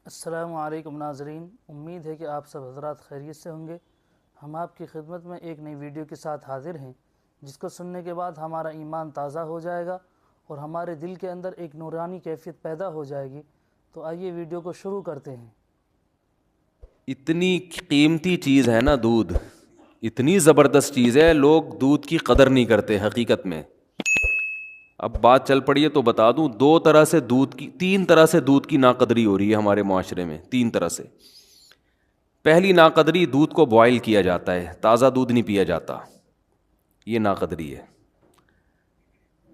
السلام علیکم ناظرین، امید ہے کہ آپ سب حضرات خیریت سے ہوں گے۔ ہم آپ کی خدمت میں ایک نئی ویڈیو کے ساتھ حاضر ہیں، جس کو سننے کے بعد ہمارا ایمان تازہ ہو جائے گا اور ہمارے دل کے اندر ایک نورانی کیفیت پیدا ہو جائے گی۔ تو آئیے ویڈیو کو شروع کرتے ہیں۔ اتنی قیمتی چیز ہے نا دودھ، اتنی زبردست چیز ہے، لوگ دودھ کی قدر نہیں کرتے حقیقت میں۔ اب بات چل پڑی ہے تو بتا دوں، تین طرح سے دودھ کی ناقدری ہو رہی ہے ہمارے معاشرے میں، تین طرح سے۔ پہلی ناقدری، دودھ کو بوائل کیا جاتا ہے، تازہ دودھ نہیں پیا جاتا، یہ ناقدری ہے۔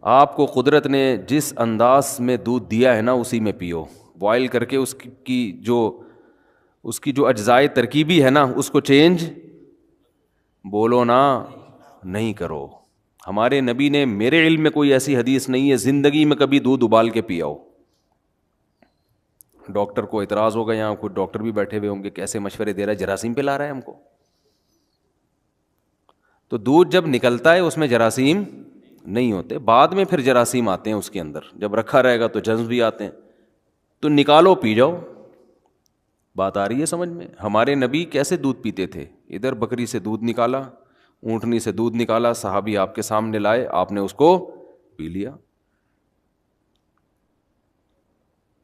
آپ کو قدرت نے جس انداز میں دودھ دیا ہے نا، اسی میں پیو، بوائل کر کے اس کی جو اجزائے ترکیبی ہے نا، اس کو چینج بولو نا نہیں کرو۔ ہمارے نبی نے، میرے علم میں کوئی ایسی حدیث نہیں ہے زندگی میں کبھی دودھ ابال کے پیا ہو۔ ڈاکٹر کو اعتراض ہوگا، یہاں کوئی ڈاکٹر بھی بیٹھے ہوئے ہوں گے، کیسے مشورے دے رہا ہے، جراثیم پلا رہا ہے ہم کو۔ تو دودھ جب نکلتا ہے اس میں جراثیم نہیں ہوتے، بعد میں پھر جراثیم آتے ہیں اس کے اندر، جب رکھا رہے گا تو جرمز بھی آتے ہیں۔ تو نکالو پی جاؤ۔ بات آ رہی ہے سمجھ میں؟ ہمارے نبی کیسے دودھ پیتے تھے؟ ادھر بکری سے دودھ نکالا، اونٹنی سے دودھ نکالا، صحابی آپ کے سامنے لائے، آپ نے اس کو پی لیا۔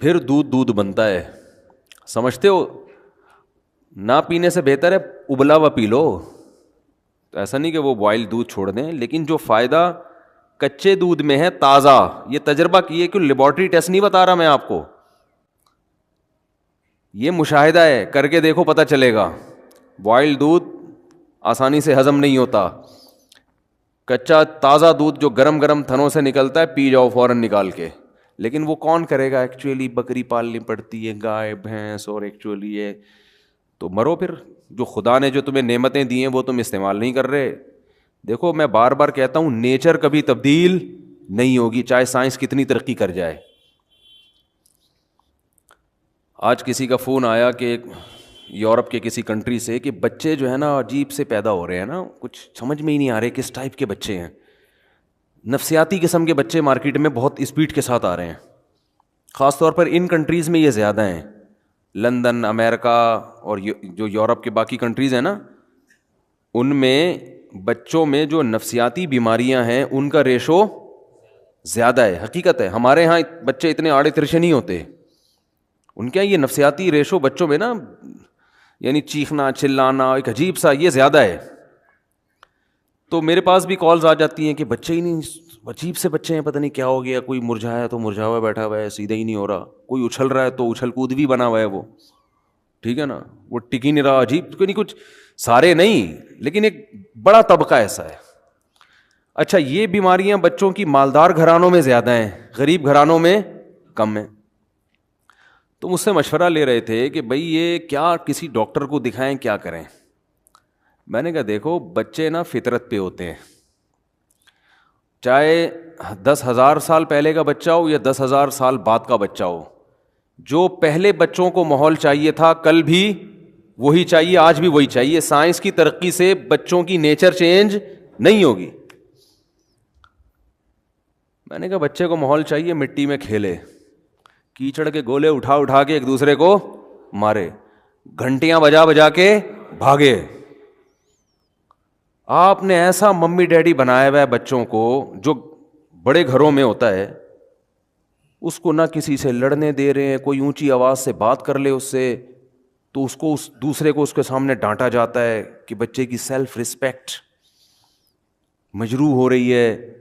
پھر دودھ بنتا ہے، سمجھتے ہو؟ نہ پینے سے بہتر ہے ابلا ہوا پی لو۔ تو ایسا نہیں کہ وہ بوائل دودھ چھوڑ دیں، لیکن جو فائدہ کچے دودھ میں ہے تازہ، یہ تجربہ کیے کہ لیبارٹری ٹیسٹ نہیں بتا رہا میں آپ کو، یہ مشاہدہ ہے، کر کے دیکھو پتہ چلے گا۔ بوائل دودھ آسانی سے ہضم نہیں ہوتا، کچا تازہ دودھ جو گرم گرم تھنوں سے نکلتا ہے پی جاؤ فوراً نکال کے۔ لیکن وہ کون کرے گا؟ ایکچولی بکری پالنی پڑتی ہے، گائے بھینس، اور ایکچولی یہ تو مرو پھر۔ جو خدا نے جو تمہیں نعمتیں دی ہیں وہ تم استعمال نہیں کر رہے۔ دیکھو میں بار بار کہتا ہوں، نیچر کبھی تبدیل نہیں ہوگی، چاہے سائنس کتنی ترقی کر جائے۔ آج کسی کا فون آیا کہ یورپ کے کسی کنٹری سے کہ بچے جو ہے نا عجیب سے پیدا ہو رہے ہیں نا، کچھ سمجھ میں ہی نہیں آ رہے کس ٹائپ کے بچے ہیں، نفسیاتی قسم کے بچے مارکیٹ میں بہت اسپیڈ کے ساتھ آ رہے ہیں۔ خاص طور پر ان کنٹریز میں یہ زیادہ ہیں، لندن، امریکہ اور جو یورپ کے باقی کنٹریز ہیں نا، ان میں بچوں میں جو نفسیاتی بیماریاں ہیں ان کا ریشو زیادہ ہے۔ حقیقت ہے، ہمارے ہاں بچے اتنے آڑے ترچے نہیں ہوتے، ان کے یہ نفسیاتی ریشو بچوں میں نا، یعنی چیخنا چلانا ایک عجیب سا، یہ زیادہ ہے۔ تو میرے پاس بھی کالز آ جاتی ہیں کہ بچے ہی نہیں، عجیب سے بچے ہیں، پتہ نہیں کیا ہو گیا، کوئی مرجھایا تو مرجھا ہوا بیٹھا ہوا ہے، سیدھا ہی نہیں ہو رہا، کوئی اچھل رہا ہے تو اچھل کود بھی بنا ہوا ہے وہ، ٹھیک ہے نا، وہ ٹک ہی نہیں رہا، عجیب کوئی نہیں، کچھ سارے نہیں لیکن ایک بڑا طبقہ ایسا ہے۔ اچھا، یہ بیماریاں بچوں کی مالدار گھرانوں میں زیادہ ہیں، غریب گھرانوں میں کم ہیں۔ تو مجھ سے مشورہ لے رہے تھے کہ بھائی یہ کیا کسی ڈاکٹر کو دکھائیں، کیا کریں؟ میں نے کہا دیکھو، بچے نا فطرت پہ ہوتے ہیں، چاہے 10,000 سال پہلے کا بچہ ہو یا 10,000 سال بعد کا بچہ ہو، جو پہلے بچوں کو ماحول چاہیے تھا کل بھی وہی چاہیے، آج بھی وہی چاہیے۔ سائنس کی ترقی سے بچوں کی نیچر چینج نہیں ہوگی۔ میں نے کہا بچے کو ماحول چاہیے مٹی میں کھیلے، کیچڑ کے گولے اٹھا اٹھا کے ایک دوسرے کو مارے، گھنٹیاں بجا بجا کے بھاگے۔ آپ نے ایسا ممی ڈیڈی بنایا ہوا ہے بچوں کو، جو بڑے گھروں میں ہوتا ہے، اس کو نہ کسی سے لڑنے دے رہے ہیں، کوئی اونچی آواز سے بات کر لے اس سے تو اس کو دوسرے کو اس کے سامنے ڈانٹا جاتا ہے کہ بچے کی سیلف رسپیکٹ مجروح ہو رہی ہے۔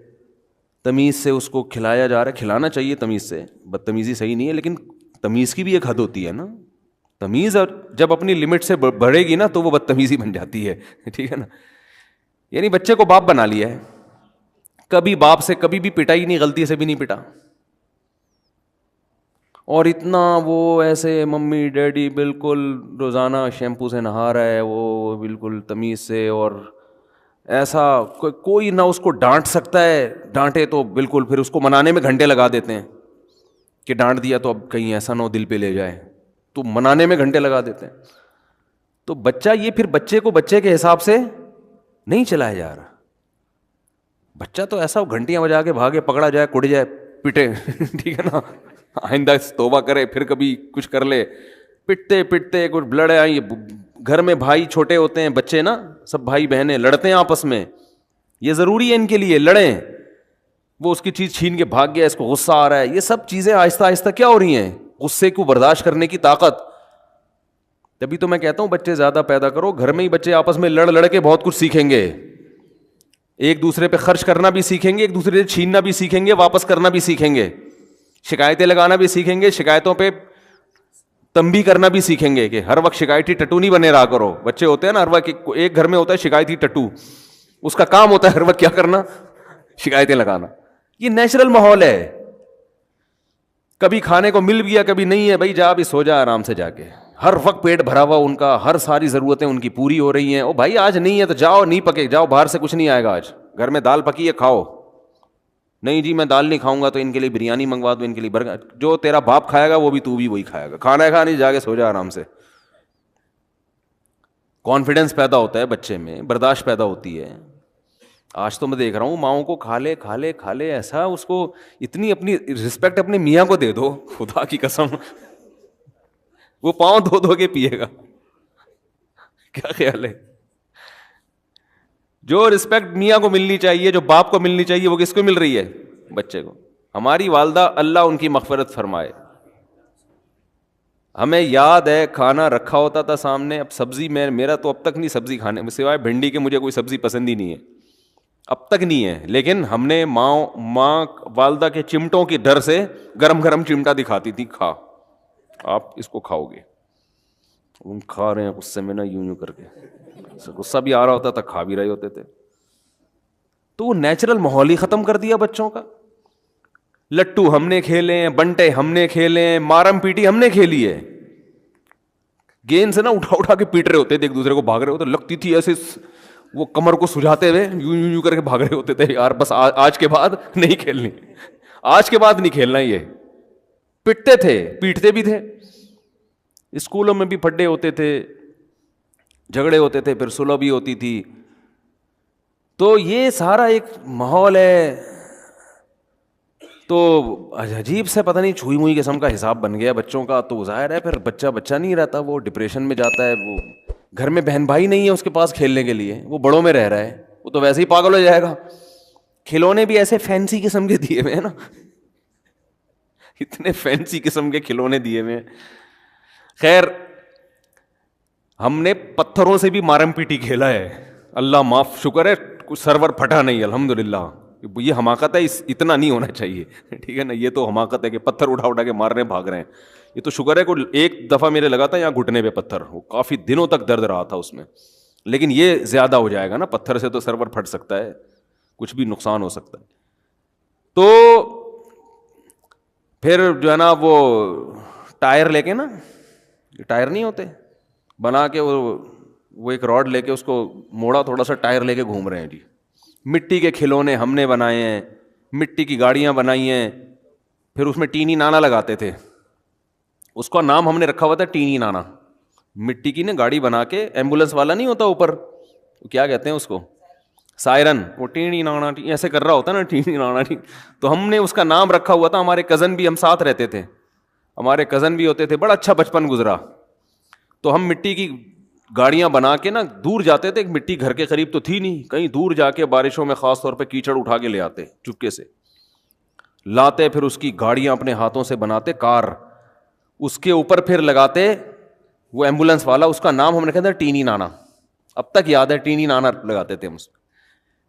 تمیز سے اس کو کھلایا جا رہا ہے، کھلانا چاہیے تمیز سے، بدتمیزی صحیح نہیں ہے، لیکن تمیز کی بھی ایک حد ہوتی ہے نا۔ تمیز جب اپنی لمٹ سے بڑھے گی نا تو وہ بدتمیزی بن جاتی ہے، ٹھیک ہے نا۔ یعنی بچے کو باپ بنا لیا ہے، کبھی باپ سے کبھی بھی پٹا ہی نہیں، غلطی سے بھی نہیں پٹا، اور اتنا وہ ایسے ممی ڈیڈی بالکل روزانہ شیمپو سے نہا رہا ہے، وہ بالکل تمیز سے، اور ایسا کوئی نہ اس کو ڈانٹ سکتا ہے، ڈانٹے تو بالکل پھر اس کو منانے میں گھنٹے لگا دیتے ہیں کہ ڈانٹ دیا تو اب کہیں ایسا نہ ہو دل پہ لے جائے، تو منانے میں گھنٹے لگا دیتے ہیں۔ تو بچہ یہ پھر بچے کو بچے کے حساب سے نہیں چلایا جا رہا۔ بچہ تو ایسا گھنٹیاں بجا کے بھاگے، پکڑا جائے، کٹ جائے، پٹے، ٹھیک ہے نا، آئندہ توبہ کرے، پھر کبھی کچھ کر لے، پٹتے پٹتے کچھ بلڈ آئی. گھر میں بھائی چھوٹے ہوتے ہیں, بچے نا, سب بھائی بہنیں لڑتے ہیں آپس میں, یہ ضروری ہے ان کے لیے لڑیں. وہ اس کی چیز چھین کے بھاگ گیا, اس کو غصہ آ رہا ہے. یہ سب چیزیں آہستہ آہستہ کیا ہو رہی ہیں, غصے کو برداشت کرنے کی طاقت. تبھی تو میں کہتا ہوں بچے زیادہ پیدا کرو, گھر میں ہی بچے آپس میں لڑ کے بہت کچھ سیکھیں گے. ایک دوسرے پہ خرچ کرنا بھی سیکھیں گے, ایک دوسرے سے چھیننا بھی سیکھیں گے, واپس کرنا بھی سیکھیں گے, شکایتیں لگانا بھی سیکھیں گے, شکایتوں پہ تنبیہ کرنا بھی سیکھیں گے کہ ہر وقت شکایتی ٹٹو نہیں بنے رہا کرو. بچے ہوتے ہیں نا ہر وقت, ایک گھر میں ہوتا ہے شکایتی ٹٹو, اس کا کام ہوتا ہے ہر وقت کیا کرنا, شکایتیں لگانا. یہ نیچرل ماحول ہے. کبھی کھانے کو مل گیا کبھی نہیں ہے, بھائی جا بھی سو جا آرام سے جا کے. ہر وقت پیٹ بھرا ہوا ان کا, ہر ساری ضرورتیں ان کی پوری ہو رہی ہیں. او بھائی آج نہیں ہے تو جاؤ, نہیں پکے جاؤ, باہر سے کچھ نہیں آئے گا, آج گھر میں دال پکی ہے کھاؤ. نہیں جی میں دال نہیں کھاؤں گا تو ان کے لیے بریانی منگوا دو, ان کے لیے برگر. جو تیرا باپ کھائے گا وہ بھی تو بھی وہی کھائے گا. کھانا ہے کھا نہیں, جا کے سو جا آرام سے. کانفیڈنس پیدا ہوتا ہے بچے میں, برداشت پیدا ہوتی ہے. آج تو میں دیکھ رہا ہوں ماؤں کو کھا لے ایسا, اس کو اتنی اپنی رسپیکٹ اپنے میاں کو دے دو, خدا کی قسم وہ پاؤں دھو کے پیے گا. کیا خیال ہے؟ جو رسپیکٹ میاں کو ملنی چاہیے, جو باپ کو ملنی چاہیے, وہ کس کو مل رہی ہے؟ بچے کو. ہماری والدہ اللہ ان کی مغفرت فرمائے, ہمیں یاد ہے کھانا رکھا ہوتا تھا سامنے. اب سبزی میرا تو اب تک نہیں سبزی کھانے میں, سوائے بھنڈی کے مجھے کوئی سبزی پسند ہی نہیں ہے, اب تک نہیں ہے. لیکن ہم نے ماں والدہ کے چمٹوں کی ڈر سے گرم گرم چمٹا دکھاتی تھی, کھا آپ اس کو کھاؤ گے. ہم کھا رہے ہیں غصے میں نا, یوں کر کے, غصہ بھی آ رہا ہوتا تھا, کھا بھی رہے ہوتے تھے. تو وہ نیچرل ماحول ہی ختم کر دیا بچوں کا. لٹو ہم نے کھیلے ہیں, بنٹے ہم نے کھیلے ہیں, مارم پیٹی ہم نے کھیلی ہے. گیند سے نا اٹھا کے پیٹ رہے ہوتے تھے, ایک دوسرے کو بھاگ رہے ہوتے, لگتی تھی ایسے وہ کمر کو سجاتے ہوئے یوں کر کے بھاگ رہے ہوتے تھے. یار بس آج کے بعد نہیں کھیلنی, آج کے بعد نہیں کھیلنا. یہ پٹتے تھے, پیٹتے بھی تھے. اسکولوں میں بھی پھڈے ہوتے تھے, جھگڑے ہوتے تھے, پھر صلح بھی ہوتی تھی. تو یہ سارا ایک ماحول ہے. تو عجیب سے پتہ نہیں چھوئی موئی قسم کا حساب بن گیا بچوں کا. تو ظاہر ہے پھر بچہ نہیں رہتا, وہ ڈپریشن میں جاتا ہے. وہ گھر میں بہن بھائی نہیں ہے اس کے پاس کھیلنے کے لیے, وہ بڑوں میں رہ رہا ہے, وہ تو ویسے ہی پاگل ہو جائے گا. کھلونے بھی ایسے فینسی قسم کے دیے ہوئے ہیں نا, اتنے فینسی قسم کے کھلونے دیے ہوئے ہیں. خیر ہم نے پتھروں سے بھی مارم پیٹی کھیلا ہے, اللہ معاف, شکر ہے کچھ سرور پھٹا نہیں الحمدللہ. یہ حماقت ہے, اتنا نہیں ہونا چاہیے, ٹھیک ہے نا. یہ تو حماقت ہے کہ پتھر اٹھا کے مار رہے ہیں, بھاگ رہے ہیں. یہ تو شکر ہے کوئی ایک دفعہ میرے لگا تھا یہاں گھٹنے پہ پتھر, وہ کافی دنوں تک درد رہا تھا اس میں. لیکن یہ زیادہ ہو جائے گا نا, پتھر سے تو سرور پھٹ سکتا ہے, کچھ بھی نقصان ہو سکتا ہے. تو پھر جو ہے نا وہ ٹائر لے کے نا, ٹائر نہیں ہوتے بنا کے, وہ ایک راڈ لے کے اس کو موڑا تھوڑا سا, ٹائر لے کے گھوم رہے ہیں جی. مٹی کے کھلونے ہم نے بنائے ہیں, مٹی کی گاڑیاں بنائی ہیں. پھر اس میں ٹینی نانا لگاتے تھے, اس کا نام ہم نے رکھا ہوا تھا ٹینی نانا. مٹی کی نا گاڑی بنا کے, ایمبولینس والا نہیں ہوتا اوپر, کیا کہتے ہیں اس کو, سائرن, وہ ٹینی نانا ایسے کر رہا ہوتا نا, ٹینی نانا. تو ہم نے اس کا نام رکھا ہوا تھا. ہمارے کزن بھی, ہم ساتھ رہتے تھے, ہمارے کزن بھی ہوتے تھے, بڑا اچھا بچپن گزرا. تو ہم مٹی کی گاڑیاں بنا کے نا دور جاتے تھے. ایک مٹی گھر کے قریب تو تھی نہیں, کہیں دور جا کے بارشوں میں خاص طور پہ کیچڑ اٹھا کے لے آتے, چپکے سے لاتے, پھر اس کی گاڑیاں اپنے ہاتھوں سے بناتے, کار, اس کے اوپر پھر لگاتے وہ ایمبولینس والا. اس کا نام ہم نے کہا تھا ٹینی نانا, اب تک یاد ہے, ٹینی نانا لگاتے تھے ہم.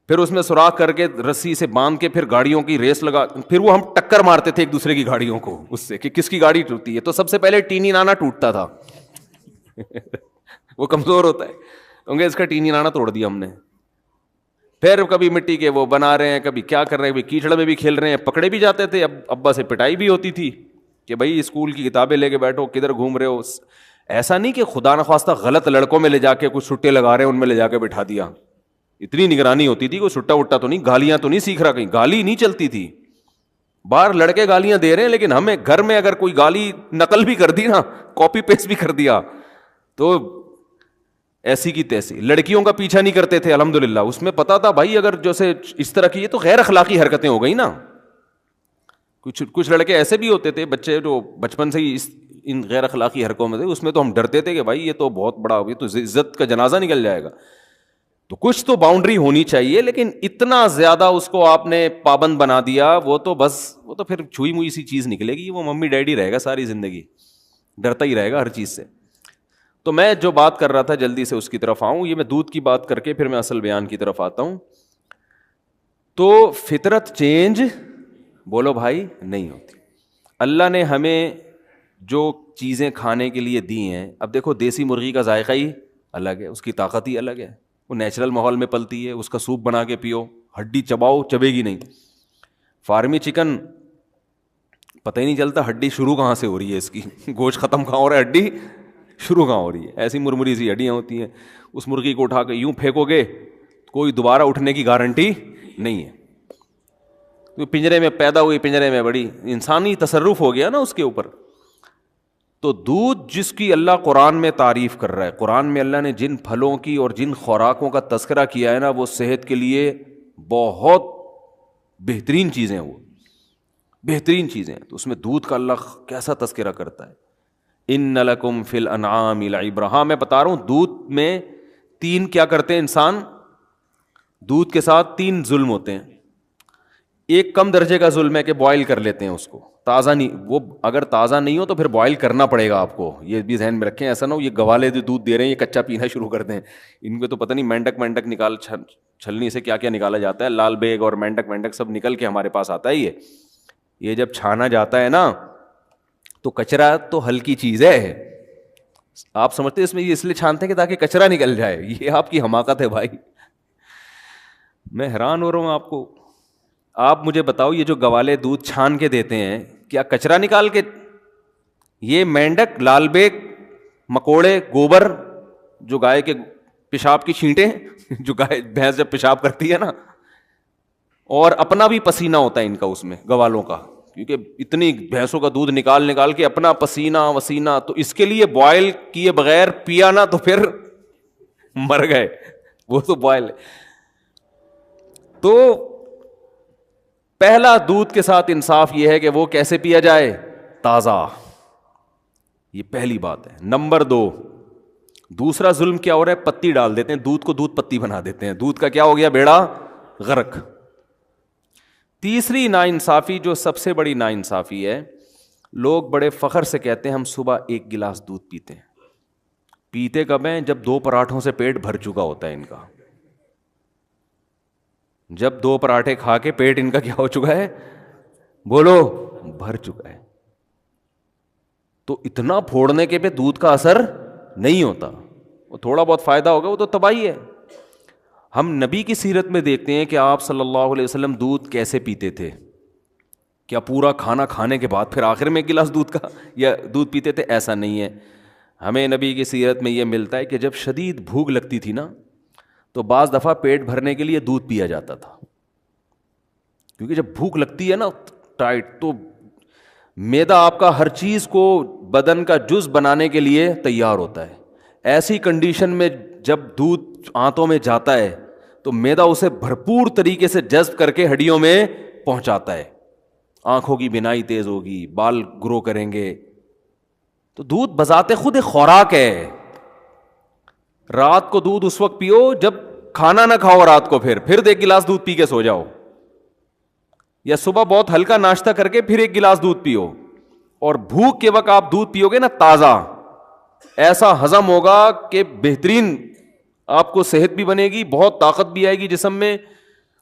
پھر اس میں سوراخ کر کے رسی سے باندھ کے پھر گاڑیوں کی ریس لگا, پھر وہ ہم ٹکر مارتے تھے ایک دوسرے کی گاڑیوں کو اس سے کہ کس کی گاڑی ٹوٹتی ہے. تو سب سے پہلے ٹینی نانا ٹوٹتا تھا, وہ کمزور ہوتا ہے, کیونکہ اس کا ٹینی نانا توڑ دیا ہم نے. پھر کبھی مٹی کے وہ بنا رہے ہیں, کبھی کیا کر رہے ہیں, کیچڑ میں بھی کھیل رہے ہیں. پکڑے بھی جاتے تھے, اب ابا سے پٹائی بھی ہوتی تھی کہ بھائی اسکول کی کتابیں لے کے بیٹھو, کدھر گھوم رہے ہو. ایسا نہیں کہ خدا نخواستہ غلط لڑکوں میں لے جا کے کچھ چھٹے لگا رہے ہیں, ان میں لے جا کے بٹھا دیا. اتنی نگرانی ہوتی تھی, کوئی چھٹا وٹا تو نہیں, گالیاں تو نہیں سیکھ رہا, کہیں گالی نہیں چلتی تھی. باہر لڑکے گالیاں دے رہے ہیں, لیکن ہمیں گھر میں اگر کوئی گالی نقل بھی کر دی نا, کاپی پیسٹ بھی کر دیا, تو ایسی کی تیسی. لڑکیوں کا پیچھا نہیں کرتے تھے الحمدللہ, اس میں پتا تھا بھائی اگر جیسے اس طرح کی, یہ تو غیر اخلاقی حرکتیں ہو گئی نا. کچھ لڑکے ایسے بھی ہوتے تھے بچے جو بچپن سے ہی ان غیر اخلاقی حرکوں میں تھے, اس میں تو ہم ڈرتے تھے کہ بھائی یہ تو بہت بڑا ہوگی, تو عزت کا جنازہ نکل جائے گا. تو کچھ تو باؤنڈری ہونی چاہیے, لیکن اتنا زیادہ اس کو آپ نے پابند بنا دیا, وہ تو پھر چھوئی موئی سی چیز نکلے گی, وہ ممی ڈیڈی رہے گا ساری زندگی, ڈرتا ہی رہے گا ہر چیز سے. تو میں جو بات کر رہا تھا جلدی سے اس کی طرف آؤں, یہ میں دودھ کی بات کر کے پھر میں اصل بیان کی طرف آتا ہوں. تو فطرت چینج بولو بھائی نہیں ہوتی. اللہ نے ہمیں جو چیزیں کھانے کے لیے دی ہیں, اب دیکھو دیسی مرغی کا ذائقہ ہی الگ ہے, اس کی طاقت ہی الگ ہے, وہ نیچرل ماحول میں پلتی ہے, اس کا سوپ بنا کے پیو, ہڈی چباؤ چبے گی نہیں. فارمی چکن پتہ ہی نہیں چلتا ہڈی شروع کہاں سے ہو رہی ہے, اس کی گوشت ختم کہاں ہو رہا ہے, ہڈی شروع کہاں ہو رہی ہے. ایسی مرمری سی ہڈیاں ہوتی ہیں, اس مرغی کو اٹھا کے یوں پھینکو گے کوئی دوبارہ اٹھنے کی گارنٹی نہیں ہے. تو پنجرے میں پیدا ہوئی, پنجرے میں بڑی, انسانی تصرف ہو گیا نا اس کے اوپر. تو دودھ جس کی اللہ قرآن میں تعریف کر رہا ہے, قرآن میں اللہ نے جن پھلوں کی اور جن خوراکوں کا تذکرہ کیا ہے نا, وہ صحت کے لیے بہت بہترین چیزیں ہیں, وہ بہترین چیزیں ہیں. تو اس میں دودھ کا اللہ کیسا تذکرہ کرتا ہے, ان لکم فی الانعام لعبرہ. ہاں میں بتا رہا ہوں دودھ میں 3 کیا کرتے ہیں انسان, دودھ کے ساتھ 3 ظلم ہوتے ہیں. ایک کم درجے کا ظلم ہے کہ بوائل کر لیتے ہیں اس کو, تازہ نہیں, وہ اگر تازہ نہیں ہو تو پھر بوائل کرنا پڑے گا آپ کو, یہ بھی ذہن میں رکھیں. ایسا نہ ہو یہ گوالے جو دودھ دے رہے ہیں یہ کچا پینا شروع کر دیں, ان کو تو پتہ نہیں مینڈک نکال چھلنی سے کیا کیا نکالا جاتا ہے, لال بیگ اور مینڈک سب نکل کے ہمارے پاس آتا ہے. یہ جب چھانا جاتا ہے نا تو کچرا تو ہلکی چیز ہے, آپ سمجھتے اس میں یہ اس لیے چھانتے ہیں کہ تاکہ کچرا نکل جائے, یہ آپ کی حماقت ہے بھائی. میں حیران ہو رہا ہوں آپ کو. آپ مجھے بتاؤ یہ جو گوالے دودھ چھان کے دیتے ہیں کیا کچرا نکال کے, یہ مینڈک, لال بیگ, مکوڑے, گوبر, جو گائے کے پیشاب کی چھینٹیں, جو گائے بھینس جب پیشاب کرتی ہے نا, اور اپنا بھی پسینہ ہوتا ہے ان کا اس میں گوالوں کا, کیونکہ اتنی بھینسوں کا دودھ نکال کے اپنا پسینہ وسینہ, تو اس کے لیے بوائل کیے بغیر پیا نا تو پھر مر گئے, وہ تو بوائل ہے. تو پہلا دودھ کے ساتھ انصاف یہ ہے کہ وہ کیسے پیا جائے, تازہ, یہ پہلی بات ہے. نمبر 2, دوسرا ظلم کیا ہو رہا ہے, پتی ڈال دیتے ہیں دودھ کو, دودھ پتی بنا دیتے ہیں, دودھ کا کیا ہو گیا, بیڑا غرق. تیسری ناانصافی جو سب سے بڑی ناانصافی ہے, لوگ بڑے فخر سے کہتے ہیں ہم صبح 1 گلاس دودھ پیتے ہیں. پیتے کب ہیں, جب 2 پراٹھوں سے پیٹ بھر چکا ہوتا ہے ان کا, جب 2 پراٹھے کھا کے پیٹ ان کا کیا ہو چکا ہے, بولو, بھر چکا ہے. تو اتنا پھوڑنے کے پہ دودھ کا اثر نہیں ہوتا, وہ تھوڑا بہت فائدہ ہوگا, وہ تو تباہی ہے. ہم نبی کی سیرت میں دیکھتے ہیں کہ آپ صلی اللہ علیہ وسلم دودھ کیسے پیتے تھے. کیا پورا کھانا کھانے کے بعد پھر آخر میں 1 گلاس دودھ کا یا دودھ پیتے تھے؟ ایسا نہیں ہے. ہمیں نبی کی سیرت میں یہ ملتا ہے کہ جب شدید بھوک لگتی تھی نا تو بعض دفعہ پیٹ بھرنے کے لیے دودھ پیا جاتا تھا, کیونکہ جب بھوک لگتی ہے نا ٹائٹ, تو معدہ آپ کا ہر چیز کو بدن کا جز بنانے کے لیے تیار ہوتا ہے. ایسی کنڈیشن میں جب دودھ آنتوں میں جاتا ہے تو معدہ اسے بھرپور طریقے سے جذب کر کے ہڈیوں میں پہنچاتا ہے, آنکھوں کی بینائی تیز ہوگی, بال گرو کریں گے. تو دودھ بذات خود ایک خوراک ہے. رات کو دودھ اس وقت پیو جب کھانا نہ کھاؤ رات کو, پھر 1 گلاس دودھ پی کے سو جاؤ, یا صبح بہت ہلکا ناشتہ کر کے پھر 1 گلاس دودھ پیو. اور بھوک کے وقت آپ دودھ پیو گے نا تازہ, ایسا ہضم ہوگا کہ بہترین آپ کو صحت بھی بنے گی, بہت طاقت بھی آئے گی جسم میں,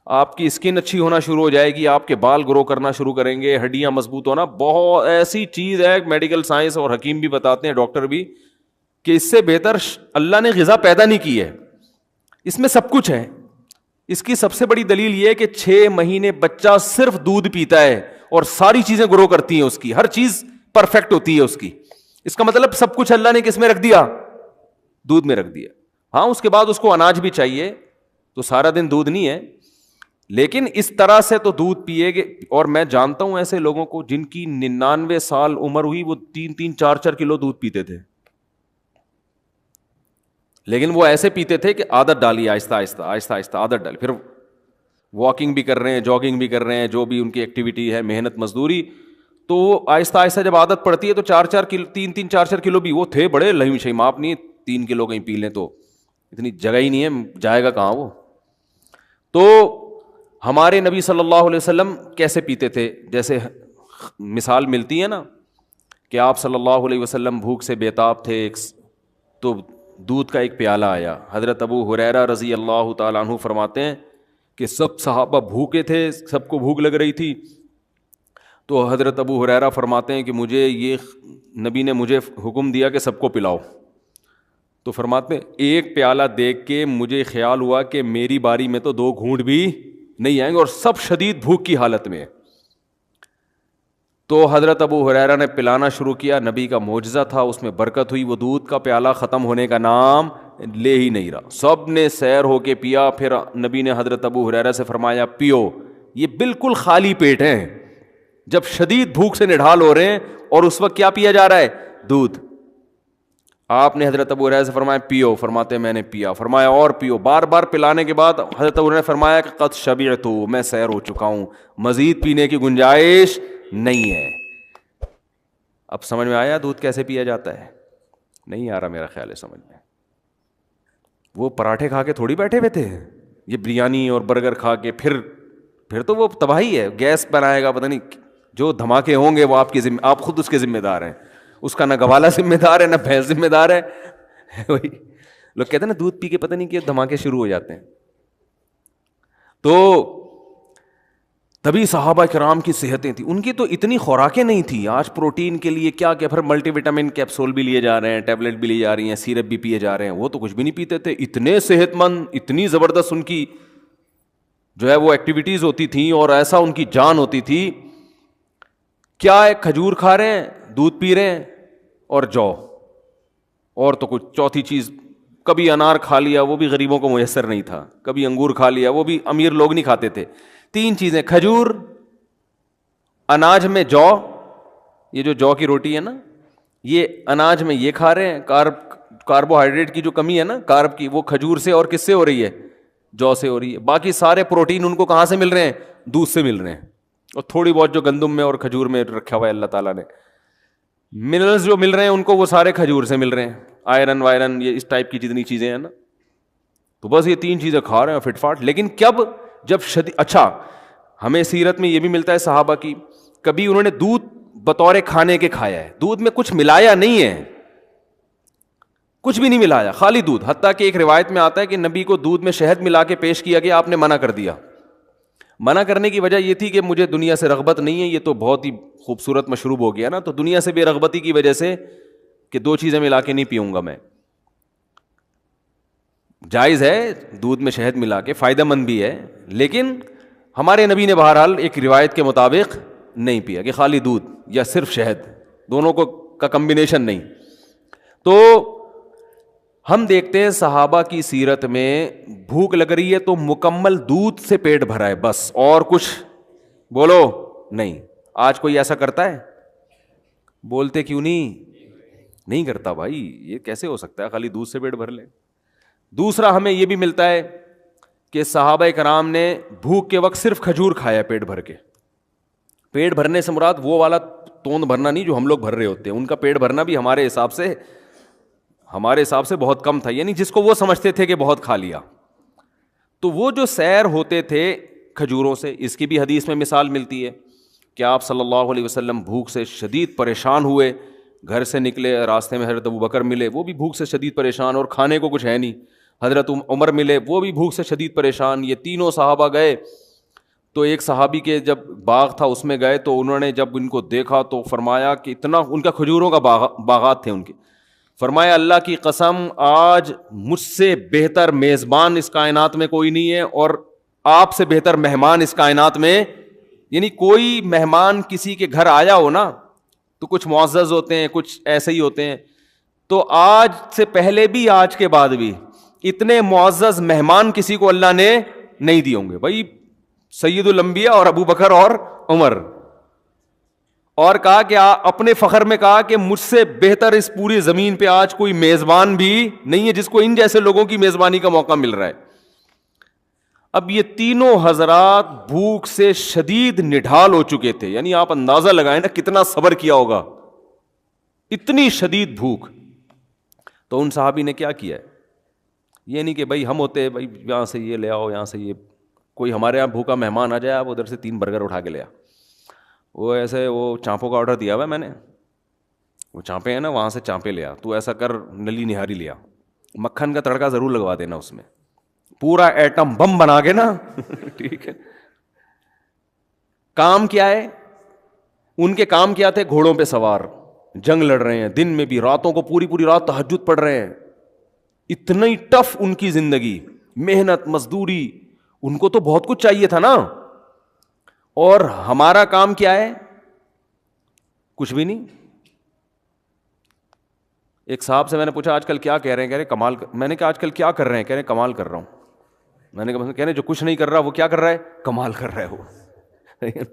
آپ کی اسکن اچھی ہونا شروع ہو جائے گی, آپ کے بال گرو کرنا شروع کریں گے, ہڈیاں مضبوط ہونا. بہت ایسی چیز ہے, میڈیکل سائنس اور حکیم بھی بتاتے ہیں, ڈاکٹر بھی, کہ اس سے بہتر اللہ نے غذا پیدا نہیں کی ہے. اس میں سب کچھ ہے. اس کی سب سے بڑی دلیل یہ ہے کہ 6 مہینے بچہ صرف دودھ پیتا ہے اور ساری چیزیں گرو کرتی ہیں, اس کی ہر چیز پرفیکٹ ہوتی ہے اس کی. اس کا مطلب سب کچھ اللہ نے کس میں رکھ دیا, دودھ میں رکھ دیا. ہاں اس کے بعد اس کو اناج بھی چاہیے, تو سارا دن دودھ نہیں ہے, لیکن اس طرح سے تو دودھ پیے گے. اور میں جانتا ہوں ایسے لوگوں کو جن کی 99 سال عمر ہوئی, وہ 3-3, 4-4 کلو دودھ پیتے تھے, لیکن وہ ایسے پیتے تھے کہ عادت ڈالی, آہستہ آہستہ عادت ڈالی, پھر واکنگ بھی کر رہے ہیں, جاگنگ بھی کر رہے ہیں, جو بھی ان کی ایکٹیویٹی ہے, محنت مزدوری, تو وہ آہستہ آہستہ جب عادت پڑتی ہے تو 4 کلو بھی, وہ تھے بڑے لہیم شہیم, آپ نہیں 3 کلو کہیں پی لیں تو اتنی جگہ ہی نہیں ہے, جائے گا کہاں وہ. تو ہمارے نبی صلی اللہ علیہ وسلم کیسے پیتے تھے, جیسے مثال ملتی ہے نا کہ آپ صلی اللہ علیہ وسلم بھوک سے بےتاب تھے, تو دودھ کا ایک پیالہ آیا. حضرت ابو ہریرہ رضی اللہ تعالیٰ عنہ فرماتے ہیں کہ سب صحابہ بھوکے تھے, سب کو بھوک لگ رہی تھی. تو حضرت ابو ہریرہ فرماتے ہیں کہ مجھے یہ نبی نے مجھے حکم دیا کہ سب کو پلاؤ. تو فرماتے ہیں ایک پیالہ دیکھ کے مجھے خیال ہوا کہ میری باری میں تو 2 گھونٹ بھی نہیں آئیں گے, اور سب شدید بھوک کی حالت میں. تو حضرت ابو ہریرہ نے پلانا شروع کیا, نبی کا معجزہ تھا, اس میں برکت ہوئی, وہ دودھ کا پیالہ ختم ہونے کا نام لے ہی نہیں رہا. سب نے سیر ہو کے پیا. پھر نبی نے حضرت ابو ہریرہ سے فرمایا پیو, یہ بالکل خالی پیٹ ہیں, جب شدید بھوک سے نڈھال ہو رہے ہیں, اور اس وقت کیا پیا جا رہا ہے, دودھ. آپ نے حضرت ابو ہریرہ سے فرمایا پیو, فرماتے ہیں میں نے پیا. فرمایا اور پیو. بار بار پلانے کے بعد حضرت ابو ہریرہ نے فرمایا کہ قد شبعت, میں سیر ہو چکا ہوں, مزید پینے کی گنجائش نہیں ہے. اب سمجھ میں آیا دودھ کیسے پیا جاتا ہے؟ نہیں آ رہا میرا خیال ہے سمجھ میں. وہ پراٹھے کھا کے تھوڑی بیٹھے ہوئے تھے, یہ بریانی اور برگر کھا کے پھر تو وہ تباہی ہے, گیس بنائے گا, پتہ نہیں جو دھماکے ہوں گے وہ آپ خود اس کے ذمہ دار ہیں. اس کا نہ گوالا ذمہ دار ہے, نہ بھینس ذمہ دار ہے. وہی لوگ کہتے ہیں نا دودھ پی کے پتہ نہیں کہ دھماکے شروع ہو جاتے ہیں. تو تبھی صحابہ کرام کی صحتیں تھیں, ان کی تو اتنی خوراکیں نہیں تھیں. آج پروٹین کے لیے کیا پھر ملٹی وٹامن کیپسول بھی لیے جا رہے ہیں, ٹیبلٹ بھی لی جا رہی ہیں, سیرپ بھی پیے جا رہے ہیں. وہ تو کچھ بھی نہیں پیتے تھے, اتنے صحت مند, اتنی زبردست ان کی جو ہے وہ ایکٹیویٹیز ہوتی تھیں, اور ایسا ان کی جان ہوتی تھی. کیا ہے, کھجور کھا رہے ہیں, دودھ پی رہے ہیں, اور جو, اور تو کچھ چوتھی چیز, کبھی انار کھا لیا, وہ بھی غریبوں کو میسر نہیں تھا. کبھی انگور کھا لیا, وہ بھی امیر لوگ نہیں کھاتے تھے. 3 چیزیں, کھجور, اناج میں جو, یہ جو جو کی روٹی ہے نا, یہ اناج میں یہ کھا رہے ہیں. کاربوہائیڈریٹ کی جو کمی ہے نا, کارب کی, وہ کھجور سے اور کس سے ہو رہی ہے, جو سے ہو رہی ہے. باقی سارے پروٹین ان کو کہاں سے مل رہے ہیں, دودھ سے مل رہے ہیں. اور تھوڑی بہت جو گندم میں اور کھجور میں رکھا ہوا ہے اللہ تعالیٰ نے, منرلز جو مل رہے ہیں ان کو وہ سارے کھجور سے مل رہے ہیں. آئرن وائرن, یہ اس ٹائپ کی جتنی چیزیں ہیں نا, تو بس یہ 3 چیزیں کھا رہے ہیں فٹ فاٹ. لیکن جب اچھا, ہمیں سیرت میں یہ بھی ملتا ہے صحابہ کی, کبھی انہوں نے دودھ بطور کھانے کے کھایا ہے, دودھ میں کچھ ملایا نہیں ہے, کچھ بھی نہیں ملایا, خالی دودھ. حتیٰ کہ ایک روایت میں آتا ہے کہ نبی کو دودھ میں شہد ملا کے پیش کیا گیا, آپ نے منع کر دیا. منع کرنے کی وجہ یہ تھی کہ مجھے دنیا سے رغبت نہیں ہے, یہ تو بہت ہی خوبصورت مشروب ہو گیا نا, تو دنیا سے بے رغبتی کی وجہ سے کہ 2 چیزیں ملا کے نہیں پیوں گا میں. جائز ہے دودھ میں شہد ملا کے, فائدہ مند بھی ہے, لیکن ہمارے نبی نے بہرحال ایک روایت کے مطابق نہیں پیا کہ خالی دودھ یا صرف شہد, دونوں کا کمبینیشن نہیں. تو ہم دیکھتے ہیں صحابہ کی سیرت میں بھوک لگ رہی ہے تو مکمل دودھ سے پیٹ بھرا ہے بس, اور کچھ بولو نہیں. آج کوئی ایسا کرتا ہے؟ بولتے کیوں نہیں کرتا بھائی, یہ کیسے ہو سکتا ہے خالی دودھ سے پیٹ بھر لے. دوسرا ہمیں یہ بھی ملتا ہے کہ صحابہ کرام نے بھوک کے وقت صرف کھجور کھایا پیٹ بھر کے. پیٹ بھرنے سے مراد وہ والا توند بھرنا نہیں جو ہم لوگ بھر رہے ہوتے ہیں, ان کا پیٹ بھرنا بھی ہمارے حساب سے بہت کم تھا, یعنی جس کو وہ سمجھتے تھے کہ بہت کھا لیا. تو وہ جو سیر ہوتے تھے کھجوروں سے, اس کی بھی حدیث میں مثال ملتی ہے کہ آپ صلی اللہ علیہ وسلم بھوک سے شدید پریشان ہوئے, گھر سے نکلے, راستے میں حضرت ابو بکر ملے, وہ بھی بھوک سے شدید پریشان, اور کھانے کو کچھ ہے نہیں. حضرت عمر ملے, وہ بھی بھوک سے شدید پریشان. یہ تینوں صحابہ گئے, تو ایک صحابی کے جب باغ تھا اس میں گئے, تو انہوں نے جب ان کو دیکھا تو فرمایا کہ اتنا, ان کا کھجوروں کا باغات تھے ان کے, فرمایا اللہ کی قسم آج مجھ سے بہتر میزبان اس کائنات میں کوئی نہیں ہے, اور آپ سے بہتر مہمان اس کائنات میں, یعنی کوئی مہمان کسی کے گھر آیا ہو نا تو کچھ معزز ہوتے ہیں, کچھ ایسے ہی ہوتے ہیں, تو آج سے پہلے بھی آج کے بعد بھی اتنے معزز مہمان کسی کو اللہ نے نہیں دیے ہوں گے بھائی. سید الانبیاء اور ابو بکر اور عمر, اور کہا کہ اپنے فخر میں کہا کہ مجھ سے بہتر اس پوری زمین پہ آج کوئی میزبان بھی نہیں ہے جس کو ان جیسے لوگوں کی میزبانی کا موقع مل رہا ہے. اب یہ تینوں حضرات بھوک سے شدید نڈھال ہو چکے تھے، یعنی آپ اندازہ لگائیں نا کتنا صبر کیا ہوگا، اتنی شدید بھوک. تو ان صحابی نے کیا کیا ہے، یہ نہیں کہ بھائی ہم ہوتے بھائی یہاں سے یہ لے آؤ، یہاں سے یہ، کوئی ہمارے یہاں بھوکا مہمان آ جائے آپ ادھر سے 3 برگر اٹھا کے لے آ. وہ ایسے وہ چانپوں کا آرڈر دیا ہوا ہے میں نے، وہ چانپے ہیں نا وہاں سے چانپے لے آ، تو ایسا کر نلی نہاری لیا، مکھن کا تڑکا ضرور لگوا دینا اس میں، پورا ایٹم بم بنا کے نا ٹھیک ہے. کام کیا ہے ان کے، کام کیا تھے، گھوڑوں پہ سوار جنگ لڑ رہے ہیں، دن میں بھی، راتوں کو پوری پوری رات تہجد پڑھ رہے ہیں. اتنی ٹف ان کی زندگی، محنت مزدوری، ان کو تو بہت کچھ چاہیے تھا نا. اور ہمارا کام کیا ہے، کچھ بھی نہیں. ایک صاحب سے میں نے پوچھا آج کل کیا کہہ رہے ہیں، کہہ رہے کمال میں نے کہا آج کل کیا کر رہے ہیں، کہہ رہے کمال کر رہا ہوں. میں نے کہا کہہ رہے جو کچھ نہیں کر رہا وہ کیا کر رہا ہے، کمال کر رہا ہے. وہ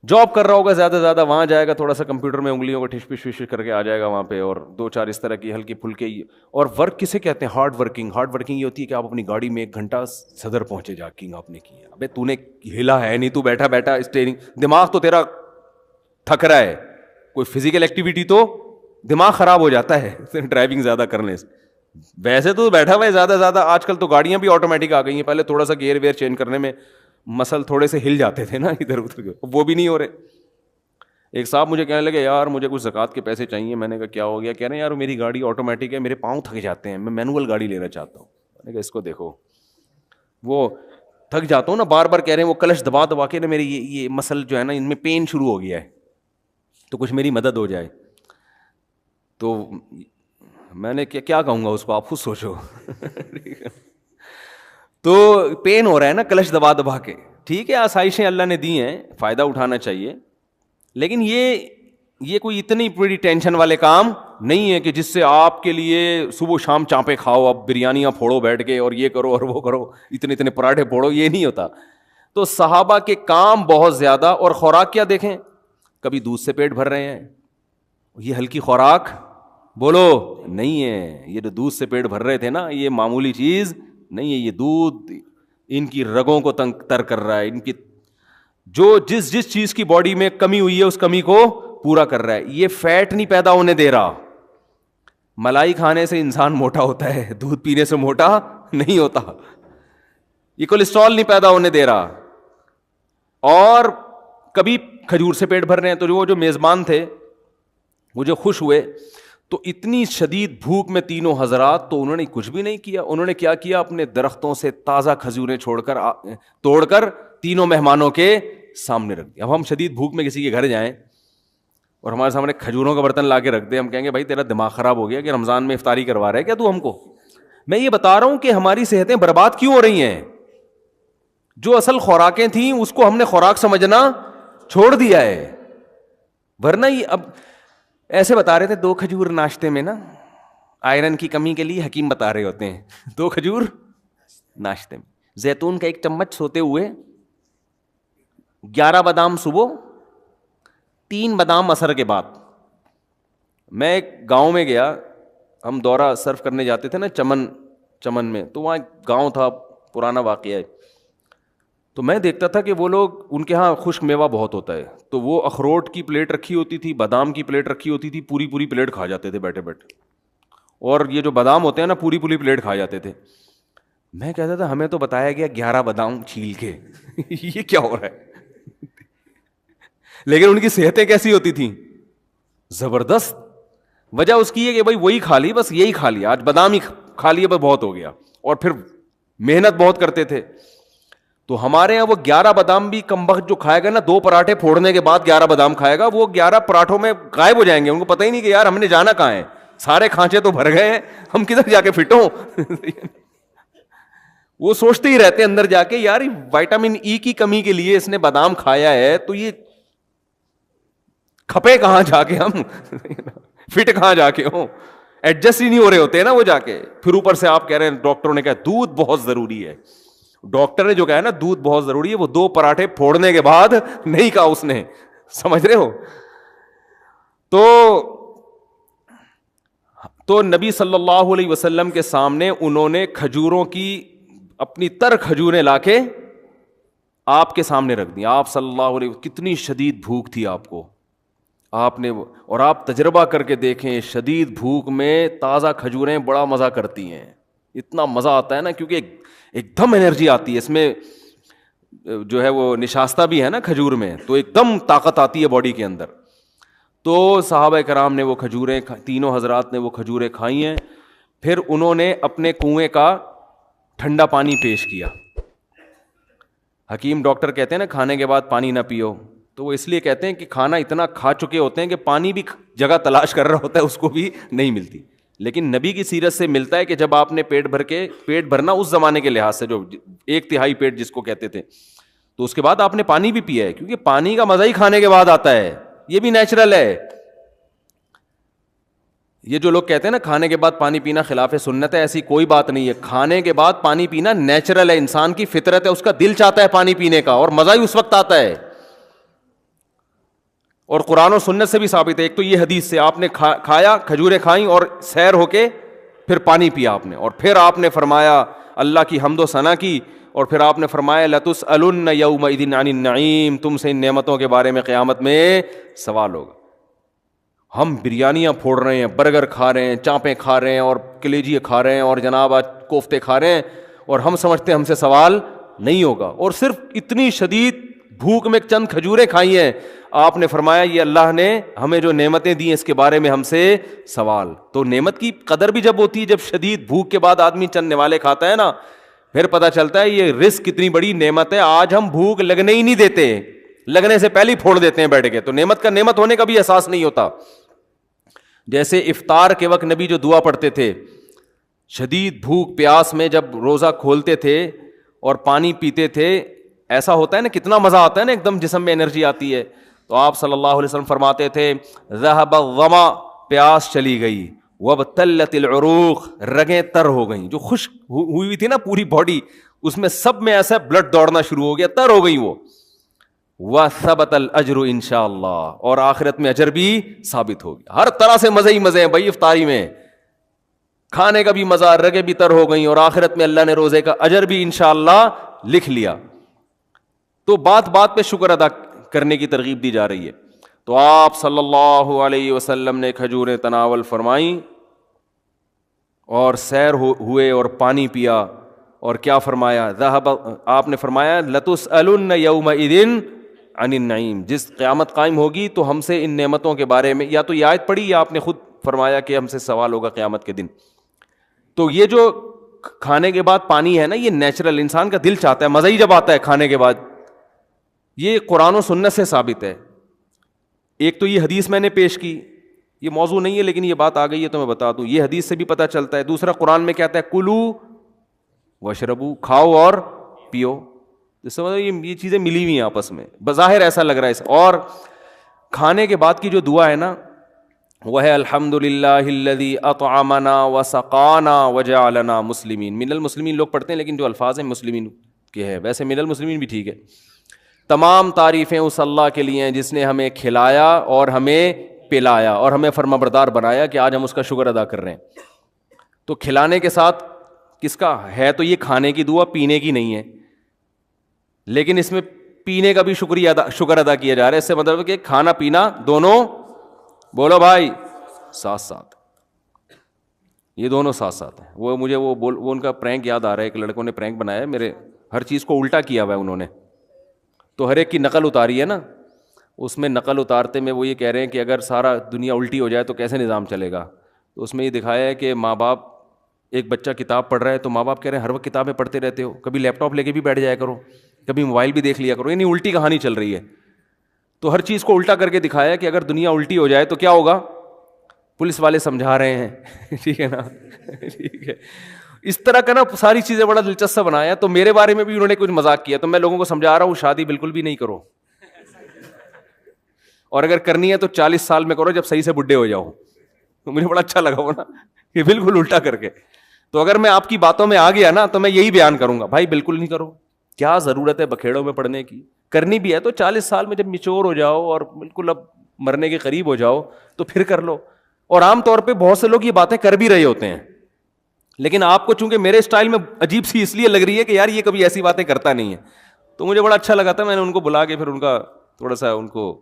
جاب کر رہا ہوگا زیادہ سے زیادہ، وہاں جائے گا تھوڑا سا کمپیوٹر میں انگلیوں کو ٹھش پش کر کے آ جائے گا وہاں پہ، اور 2-4 اس طرح کی ہلکی پھلکے. اور ورک کسے کہتے ہیں، ہارڈ ورکنگ. ہارڈ ورکنگ یہ ہوتی ہے کہ آپ اپنی گاڑی میں 1 گھنٹہ صدر پہنچے جا کنگ آپ نے کی ہے. ابے تو نے ہلا ہے نہیں، تو بیٹھا بیٹھا اسٹیئرنگ، دماغ تو تیرا تھک رہا ہے، کوئی فزیکل ایکٹیویٹی تو دماغ خراب ہو جاتا ہے ڈرائیونگ زیادہ کرنے سے. ویسے تو بیٹھا ہوا ہے زیادہ سے زیادہ. آج کل تو گاڑیاں بھی آٹومیٹک آ گئی ہیں، پہلے تھوڑا سا گیئر ویئر چینج کرنے میں مسل تھوڑے سے ہل جاتے تھے نا ادھر ادھر کے، وہ بھی نہیں ہو رہے. ایک صاحب مجھے کہنے لگے یار مجھے کچھ زکوٰۃ کے پیسے چاہیے. میں نے کہا کیا ہو گیا، کہہ رہے ہیں یار میری گاڑی آٹومیٹک ہے، میرے پاؤں تھک جاتے ہیں، میں مینول گاڑی لینا چاہتا ہوں. میں نے کہا اس کو دیکھو، وہ تھک جاتا ہوں نا بار بار، کہہ رہے ہیں وہ کلچ دبا دبا کے نا میری یہ مسل جو ہے نا ان میں پین شروع ہو گیا ہے، تو کچھ میری مدد ہو جائے. تو میں نے کیا کہوں گا اس کو، آپ خود سوچو. تو پین ہو رہا ہے نا کلچ دبا دبا کے. ٹھیک ہے آسائشیں اللہ نے دی ہیں، فائدہ اٹھانا چاہیے، لیکن یہ کوئی اتنی بڑی ٹینشن والے کام نہیں ہے کہ جس سے آپ کے لیے صبح شام چانپے کھاؤ، اب بریانیاں پھوڑو بیٹھ کے، اور یہ کرو اور وہ کرو، اتنے پراٹھے پھوڑو، یہ نہیں ہوتا. تو صحابہ کے کام بہت زیادہ، اور خوراک کیا دیکھیں، کبھی دودھ سے پیٹ بھر رہے ہیں، یہ ہلکی خوراک بولو نہیں ہے. یہ جو دودھ سے پیٹ بھر رہے تھے نا، یہ معمولی چیز نہیں ہے. یہ دودھ ان کی رگوں کو تر کر رہا ہے، ان کی جو جس چیز کی باڈی میں کمی ہوئی ہے اس کمی کو پورا کر رہا ہے. یہ فیٹ نہیں پیدا ہونے دے رہا. ملائی کھانے سے انسان موٹا ہوتا ہے، دودھ پینے سے موٹا نہیں ہوتا. یہ کولیسٹرول نہیں پیدا ہونے دے رہا. اور کبھی کھجور سے پیٹ بھر رہے ہیں. تو وہ جو میزبان تھے وہ جو خوش ہوئے، تو اتنی شدید بھوک میں تینوں حضرات، تو انہوں نے کچھ بھی نہیں کیا. انہوں نے کیا کیا، اپنے درختوں سے تازہ کھجوریں توڑ کر تینوں مہمانوں کے سامنے رکھ دیا. اب ہم شدید بھوک میں کسی کے گھر جائیں اور ہمارے سامنے کھجوروں کا برتن لا کے رکھ دیں، ہم کہیں گے بھائی تیرا دماغ خراب ہو گیا کہ رمضان میں افطاری کروا رہا ہے کیا تو ہم کو. میں یہ بتا رہا ہوں کہ ہماری صحتیں برباد کیوں ہو رہی ہیں. جو اصل خوراکیں تھیں اس کو ہم نے خوراک سمجھنا چھوڑ دیا ہے. ورنہ یہ اب ایسے بتا رہے تھے 2 کھجور ناشتے میں نا، آئرن کی کمی کے لیے حکیم بتا رہے ہوتے ہیں 2 کھجور ناشتے میں، زیتون کا 1 چمچ سوتے ہوئے، 11 بادام صبح، 3 بادام عصر کے بعد. میں ایک گاؤں میں گیا، ہم دورہ سرف کرنے جاتے تھے نا چمن میں، تو وہاں ایک گاؤں تھا، پرانا واقعہ ہے. تو میں دیکھتا تھا کہ وہ لوگ، ان کے ہاں خشک میوہ بہت ہوتا ہے، تو وہ اخروٹ کی پلیٹ رکھی ہوتی تھی، بادام کی پلیٹ رکھی ہوتی تھی، پوری پلیٹ کھا جاتے تھے بیٹھے بیٹھے. اور یہ جو بادام ہوتے ہیں نا پوری پلیٹ کھا جاتے تھے. میں کہتا تھا ہمیں تو بتایا گیا 11 بادام چھیل کے یہ کیا ہو رہا ہے. لیکن ان کی صحتیں کیسی ہوتی تھیں، زبردست. وجہ اس کی ہے کہ بھائی وہی کھا لی، بس یہی کھا لیا، آج بادام ہی کھا لیے بس بہت ہو گیا. اور پھر محنت بہت کرتے تھے. تو ہمارے یہاں وہ 11 بادام بھی کم وقت جو کھائے گا نا، 2 پراٹھے پھوڑنے کے بعد 11 بادام کھائے گا، وہ 11 پراٹھوں میں غائب ہو جائیں گے. ان کو پتہ ہی نہیں کہ یار ہم نے جانا کہاں ہے، سارے کھانچے تو بھر گئے ہیں، ہم کدھر جا کے فٹ ہوں. وہ سوچتے ہی رہتے اندر جا کے یار وٹامن ای کی کمی کے لیے اس نے بادام کھایا ہے، تو یہ کھپے کہاں جا کے ہم فٹ کہاں جا کے ہوں. ایڈجسٹ ہی نہیں ہو رہے ہوتے نا وہ جا کے. پھر اوپر سے آپ کہہ رہے ہیں ڈاکٹروں نے کہا دودھ بہت ضروری ہے. ڈاکٹر نے جو کہا نا دودھ بہت ضروری ہے، وہ 2 پراٹھے پھوڑنے کے بعد نہیں کہا اس نے. سمجھ رہے ہو. تو نبی صلی اللہ علیہ وسلم کے سامنے انہوں نے کھجوروں کی اپنی تر کھجوریں لا کے آپ کے سامنے رکھ دیں. آپ صلی اللہ علیہ وسلم, کتنی شدید بھوک تھی آپ کو, آپ نے, اور آپ تجربہ کر کے دیکھیں, شدید بھوک میں تازہ کھجوریں بڑا مزہ کرتی ہیں, اتنا مزہ آتا ہے نا, کیونکہ ایک دم انرجی آتی ہے اس میں, جو ہے وہ نشاستہ بھی ہے نا کھجور میں, تو ایک دم طاقت آتی ہے باڈی کے اندر. تو صحابہ کرام نے وہ کھجوریں, تینوں حضرات نے وہ کھجوریں کھائی ہیں. پھر انہوں نے اپنے کنویں کا ٹھنڈا پانی پیش کیا. حکیم ڈاکٹر کہتے ہیں نا کھانے کے بعد پانی نہ پیو, تو وہ اس لیے کہتے ہیں کہ کھانا اتنا کھا چکے ہوتے ہیں کہ پانی بھی جگہ تلاش کر رہا ہوتا ہے, اس کو بھی نہیں ملتی. لیکن نبی کی سیرت سے ملتا ہے کہ جب آپ نے پیٹ بھرنا اس زمانے کے لحاظ سے, جو 1/3 پیٹ جس کو کہتے تھے, تو اس کے بعد آپ نے پانی بھی پیا ہے, کیونکہ پانی کا مزہ ہی کھانے کے بعد آتا ہے, یہ بھی نیچرل ہے. یہ جو لوگ کہتے ہیں نا کھانے کے بعد پانی پینا خلاف سنت ہے, ایسی کوئی بات نہیں ہے. کھانے کے بعد پانی پینا نیچرل ہے, انسان کی فطرت ہے, اس کا دل چاہتا ہے پانی پینے کا, اور مزہ ہی اس وقت آتا ہے. اور قرآن و سنت سے بھی ثابت ہے. ایک تو یہ حدیث سے آپ نے کھایا, کھجوریں کھائیں اور سیر ہو کے پھر پانی پیا آپ نے, اور پھر آپ نے فرمایا اللہ کی حمد و ثنا کی, اور پھر آپ نے فرمایا لَتُسْأَلُنَّ يَوْمَئِذٍ عَنِ النَّعِيمِ, تم سے ان نعمتوں کے بارے میں قیامت میں سوال ہوگا. ہم بریانیاں پھوڑ رہے ہیں, برگر کھا رہے ہیں, چانپیں کھا رہے ہیں, اور کلیجیے کھا رہے ہیں, اور جناب آج کوفتے کھا رہے ہیں, اور ہم سمجھتے ہیں ہم سے سوال نہیں ہوگا, اور صرف اتنی شدید بھوک میں چند کھجوریں کھائی ہیں. آپ نے فرمایا یہ اللہ نے ہمیں جو نعمتیں دی ہیں اس کے بارے میں ہم سے سوال. تو نعمت کی قدر بھی جب ہوتی ہے, جب شدید بھوک کے بعد آدمی چند نوالے کھاتا ہے نا, پھر پتہ چلتا ہے یہ رزق کتنی بڑی نعمت ہے. آج ہم بھوک لگنے ہی نہیں دیتے, لگنے سے پہلے ہی پھوڑ دیتے ہیں بیٹھ کے, تو نعمت کا نعمت ہونے کا بھی احساس نہیں ہوتا. جیسے افطار کے وقت نبی جو دعا پڑھتے تھے, شدید بھوک پیاس میں جب روزہ کھولتے تھے اور پانی پیتے تھے, ایسا ہوتا ہے نا, کتنا مزہ آتا ہے نا, ایک دم جسم میں انرجی آتی ہے. تو آپ صلی اللہ علیہ وسلم فرماتے تھے ذہب الظما, پیاس چلی گئی, وابتلت العروق, رگیں تر ہو گئیں, جو خشک ہوئی تھی نا پوری باڈی, اس میں سب میں ایسا بلڈ دوڑنا شروع ہو گیا, تر ہو گئی وہ. وثبت الاجر انشاءاللہ, اور آخرت میں اجر بھی ثابت ہو گیا. ہر طرح سے مزے ہی مزے ہیں بھائی افطاری میں, کھانے کا بھی مزہ, رگیں بھی تر ہو گئیں, اور آخرت میں اللہ نے روزے کا اجر بھی انشاءاللہ لکھ لیا. تو بات بات پہ شکر ادا کرنے کی ترغیب دی جا رہی ہے. تو آپ صلی اللہ علیہ وسلم نے کھجوریں تناول فرمائیں اور سیر ہوئے اور پانی پیا, اور کیا فرمایا, ذهب, آپ نے فرمایا لَتُسْأَلُنَّ يَوْمَئِذٍ عَنِ النَّعِيمِ, جس قیامت قائم ہوگی تو ہم سے ان نعمتوں کے بارے میں, یا تو یہ آیت پڑھی یا آپ نے خود فرمایا کہ ہم سے سوال ہوگا قیامت کے دن. تو یہ جو کھانے کے بعد پانی ہے نا, یہ نیچرل, انسان کا دل چاہتا ہے, مزہ ہی جب آتا ہے کھانے کے بعد. یہ قرآن و سنت سے ثابت ہے. ایک تو یہ حدیث میں نے پیش کی, یہ موضوع نہیں ہے لیکن یہ بات آ گئی ہے تو میں بتا دوں, یہ حدیث سے بھی پتہ چلتا ہے. دوسرا قرآن میں کہتا ہے کلو وشربو, کھاؤ اور پیو. جس سے یہ چیزیں ملی ہوئی ہیں آپس میں, بظاہر ایسا لگ رہا ہے. اور کھانے کے بعد کی جو دعا ہے نا, وہ ہے الحمد للہ الذی اطعمنا وسقانا وجعلنا مسلمین. من المسلمین لوگ پڑھتے ہیں لیکن جو الفاظ ہیں مسلمین کے ہیں, ویسے من المسلمین بھی ٹھیک ہے. تمام تعریفیں اس اللہ کے لیے ہیں جس نے ہمیں کھلایا اور ہمیں پلایا اور ہمیں فرمانبردار بنایا کہ آج ہم اس کا شکر ادا کر رہے ہیں. تو کھلانے کے ساتھ کس کا ہے, تو یہ کھانے کی دعا, پینے کی نہیں ہے, لیکن اس میں پینے کا بھی شکر ادا کیا جا رہا ہے. اس سے مطلب کہ کھانا پینا دونوں, بولو بھائی, ساتھ ساتھ, یہ دونوں ساتھ ساتھ ہیں. وہ مجھے وہ ان کا پرینک یاد آ رہا ہے, ایک لڑکوں نے پرینک بنایا ہے میرے, ہر چیز کو الٹا کیا ہوا ہے انہوں نے, تو ہر ایک کی نقل اتاری ہے نا. اس میں نقل اتارتے میں وہ یہ کہہ رہے ہیں کہ اگر سارا دنیا الٹی ہو جائے تو کیسے نظام چلے گا. تو اس میں یہ دکھایا ہے کہ ماں باپ, ایک بچہ کتاب پڑھ رہا ہے تو ماں باپ کہہ رہے ہیں ہر وقت کتابیں پڑھتے رہتے ہو, کبھی لیپ ٹاپ لے کے بھی بیٹھ جایا کرو, کبھی موبائل بھی دیکھ لیا کرو, یعنی الٹی کہانی چل رہی ہے. تو ہر چیز کو الٹا کر کے دکھایا کہ اگر دنیا الٹی ہو جائے تو کیا ہوگا, پولیس والے سمجھا رہے ہیں, ٹھیک ہے نا, ٹھیک ہے. اس طرح کا نا ساری چیزیں بڑا دلچسپ بنایا. تو میرے بارے میں بھی انہوں نے کچھ مذاق کیا, تو میں لوگوں کو سمجھا رہا ہوں شادی بالکل بھی نہیں کرو, اور اگر کرنی ہے تو 40 سال میں کرو جب صحیح سے بڈھے ہو جاؤ. تو مجھے بڑا اچھا لگا وہ نا, کہ بالکل الٹا کر کے. تو اگر میں آپ کی باتوں میں آ گیا نا تو میں یہی بیان کروں گا, بھائی بالکل نہیں کرو. کیا ضرورت ہے بکھیڑوں میں پڑھنے کی, کرنی بھی ہے تو 40 سال میں جب میچور ہو جاؤ اور بالکل اب مرنے کے قریب ہو جاؤ تو پھر کر لو. اور عام طور پہ بہت سے لوگ یہ باتیں کر بھی رہے ہوتے ہیں, لیکن آپ کو چونکہ میرے اسٹائل میں عجیب سی اس لیے لگ رہی ہے کہ یار یہ کبھی ایسی باتیں کرتا نہیں ہے, تو مجھے بڑا اچھا لگا تھا. میں نے ان کو بلا کے پھر ان کا تھوڑا سا ان کو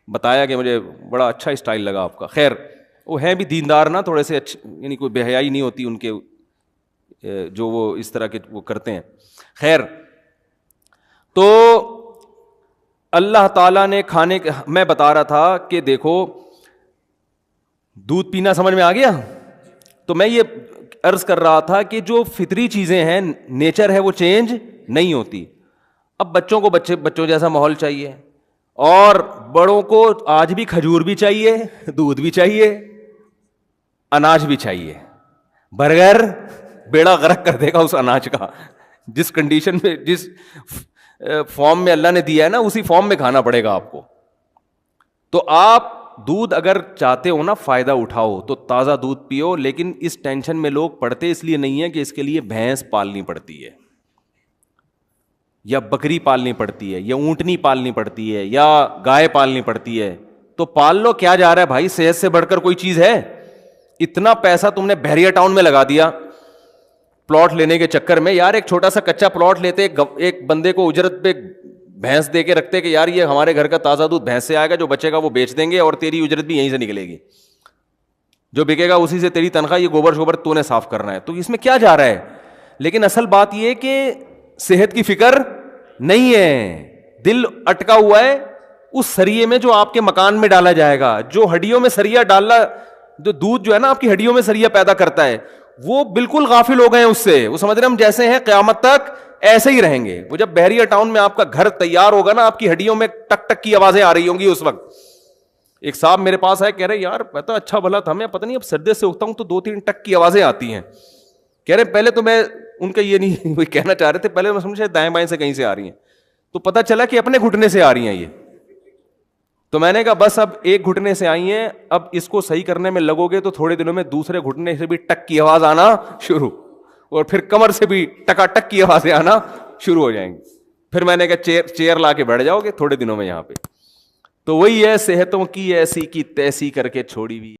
بتایا کہ مجھے بڑا اچھا اسٹائل لگا آپ کا. خیر وہ ہیں بھی دیندار نا, تھوڑے سے اچھے, یعنی کوئی بے حیائی نہیں ہوتی ان کے جو وہ اس طرح کے وہ کرتے ہیں. خیر تو اللہ تعالیٰ نے کھانے, میں بتا رہا تھا کہ دیکھو دودھ پینا سمجھ میں آ گیا, تو میں یہ عرض کر رہا تھا کہ جو فطری چیزیں ہیں, نیچر ہے, وہ چینج نہیں ہوتی. اب بچوں کو بچوں جیسا ماحول چاہیے, اور بڑوں کو آج بھی کھجور بھی چاہیے, دودھ بھی چاہیے, اناج بھی چاہیے. برگر بیڑا غرق کر دے گا اس اناج کا, جس کنڈیشن میں, جس فارم میں اللہ نے دیا ہے نا, اسی فارم میں کھانا پڑے گا آپ کو. تو آپ دودھ اگر چاہتے ہو نا فائدہ اٹھاؤ تو تازہ دودھ پیو, لیکن اس ٹینشن میں لوگ پڑتے اس لیے نہیں ہے کہ اس کے لیے بھینس پالنی پڑتی ہے, یا بکری پالنی پڑتی ہے, یا اونٹنی پالنی پڑتی ہے, یا گائے پالنی پڑتی ہے. تو پال لو, کیا جا رہا ہے بھائی, صحت سے بڑھ کر کوئی چیز ہے؟ اتنا پیسہ تم نے بحریہ ٹاؤن میں لگا دیا پلاٹ لینے کے چکر میں. یار ایک چھوٹا سا کچا پلاٹ لیتے, ایک بندے کو اجرت پہ بھینس دے کے رکھتے کہ یار یہ ہمارے گھر کا تازہ دودھ بھینس سے آئے گا, جو بچے گا وہ بیچ دیں گے, اور تیری اجرت بھی یہیں سے نکلے گی, جو بکے گا اسی سے تیری تنخواہ, یہ گوبر شوبر تو نے صاف کرنا ہے. تو اس میں کیا جا رہا ہے؟ لیکن اصل بات یہ کہ صحت کی فکر نہیں ہے, دل اٹکا ہوا ہے اس سریے میں جو آپ کے مکان میں ڈالا جائے گا. جو ہڈیوں میں سریا ڈالنا, جو دودھ جو ہے نا آپ کی ہڈیوں میں سریا پیدا کرتا ہے, وہ بالکل غافل ہو گئے ہیں اس سے. وہ سمجھ رہے ہم جیسے ہیں قیامت تک ایسے ہی رہیں گے. وہ جب بحریہ ٹاؤن میں آپ کا گھر تیار ہوگا نا, آپ کی ہڈیوں میں ٹک ٹک کی آوازیں آ رہی ہوں گی اس وقت. ایک صاحب میرے پاس آئے, کہہ رہے یار پتا اچھا بھلا تھا, میں پتہ نہیں اب سردے سے اٹھتا ہوں تو 2-3 ٹک کی آوازیں آتی ہیں. کہہ رہے پہلے تو میں ان کا یہ نہیں وہ کہنا چاہ رہے تھے, پہلے میں سمجھا دائیں بائیں سے کہیں سے آ رہی ہیں, تو پتہ چلا کہ اپنے گھٹنے سے آ رہی ہیں یہ. تو میں نے کہا بس اب ایک گھٹنے سے آئی ہیں, اب اس کو صحیح کرنے میں لگو گے تو تھوڑے دنوں میں دوسرے گھٹنے سے بھی ٹک کی آواز آنا شروع, اور پھر کمر سے بھی ٹکا ٹک کی آوازیں آنا شروع ہو جائیں گی. پھر میں نے کہا چیئر لا کے بیٹھ جاؤ گے تھوڑے دنوں میں یہاں پہ. تو وہی ہے, صحتوں کی ایسی کی تیسی کر کے چھوڑی ہوئی.